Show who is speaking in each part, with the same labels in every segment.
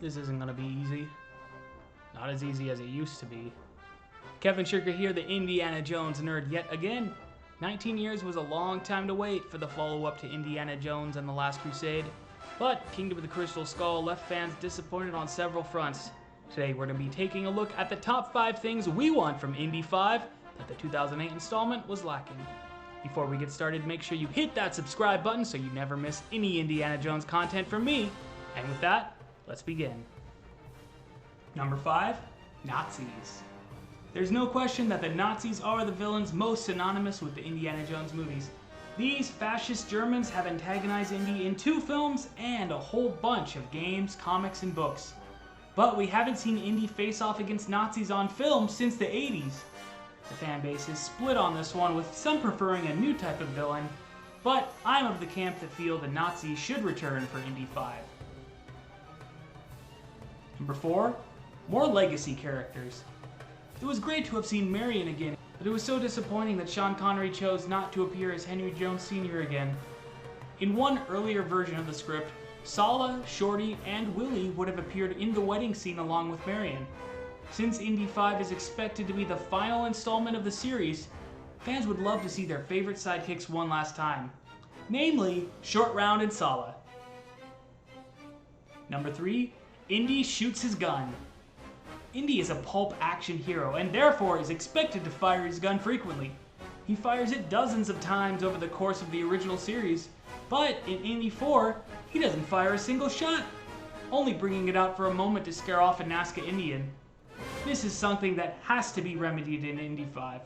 Speaker 1: This isn't gonna be easy. Not as easy as it used to be. Kevin Shirker here, the Indiana Jones nerd yet again. 19 years was a long time to wait for the follow-up to Indiana Jones and the Last Crusade, but Kingdom of the Crystal Skull left fans disappointed on several fronts. Today we're going to be taking a look at the top 5 things we want from Indy 5 that the 2008 installment was lacking. Before we get started, make sure you hit that subscribe button so you never miss any Indiana Jones content from me. And with that, let's begin. Number 5, Nazis. There's no question that the Nazis are the villains most synonymous with the Indiana Jones movies. These fascist Germans have antagonized Indy in 2 films and a whole bunch of games, comics, and books. But we haven't seen Indy face off against Nazis on film since the 80s. The fan base is split on this one, with some preferring a new type of villain, but I'm of the camp that feel the Nazis should return for Indy 5. Number 4, more legacy characters. It was great to have seen Marion again, but it was so disappointing that Sean Connery chose not to appear as Henry Jones Sr. again. In one earlier version of the script, Sala, Shorty, and Willie would have appeared in the wedding scene along with Marion. Since Indy 5 is expected to be the final installment of the series, fans would love to see their favorite sidekicks one last time, namely Short Round and Sala. Number 3, Indy shoots his gun. Indy is a pulp action hero and therefore is expected to fire his gun frequently. He fires it dozens of times over the course of the original series, but in Indy 4, he doesn't fire a single shot, only bringing it out for a moment to scare off a Nazca Indian. This is something that has to be remedied in Indy 5,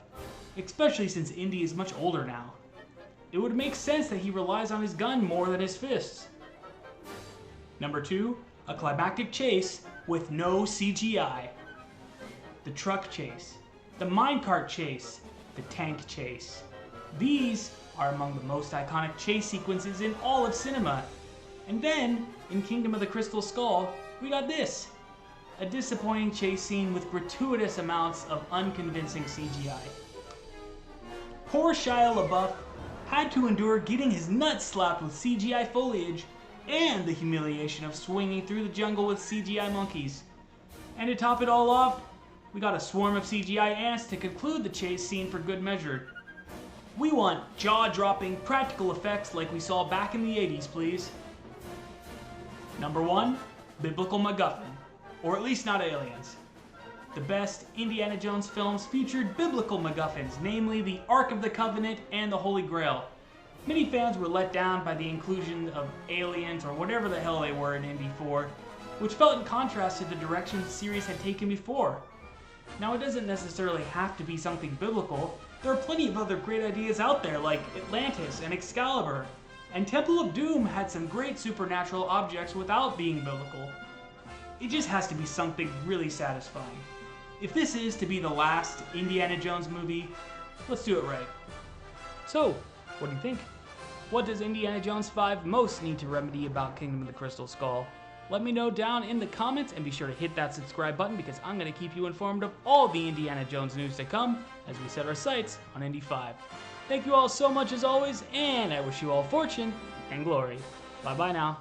Speaker 1: especially since Indy is much older now. It would make sense that he relies on his gun more than his fists. Number 2, a climactic chase with no CGI. The truck chase, the minecart chase, the tank chase. These are among the most iconic chase sequences in all of cinema. And then, in Kingdom of the Crystal Skull, we got this. A disappointing chase scene with gratuitous amounts of unconvincing CGI. Poor Shia LaBeouf had to endure getting his nuts slapped with CGI foliage and the humiliation of swinging through the jungle with CGI monkeys. And to top it all off, we got a swarm of CGI ants to conclude the chase scene for good measure. We want jaw-dropping practical effects like we saw back in the 80s, please. Number 1, Biblical MacGuffin, or at least not aliens. The best Indiana Jones films featured biblical MacGuffins, namely the Ark of the Covenant and the Holy Grail. Many fans were let down by the inclusion of aliens, or whatever the hell they were in Indy 4, which felt in contrast to the direction the series had taken before. Now, it doesn't necessarily have to be something biblical. There are plenty of other great ideas out there, like Atlantis and Excalibur, and Temple of Doom had some great supernatural objects without being biblical. It just has to be something really satisfying. If this is to be the last Indiana Jones movie, let's do it right. So, what do you think? What does Indiana Jones 5 most need to remedy about Kingdom of the Crystal Skull? Let me know down in the comments, and be sure to hit that subscribe button because I'm going to keep you informed of all the Indiana Jones news to come as we set our sights on Indy 5. Thank you all so much as always, and I wish you all fortune and glory. Bye bye now.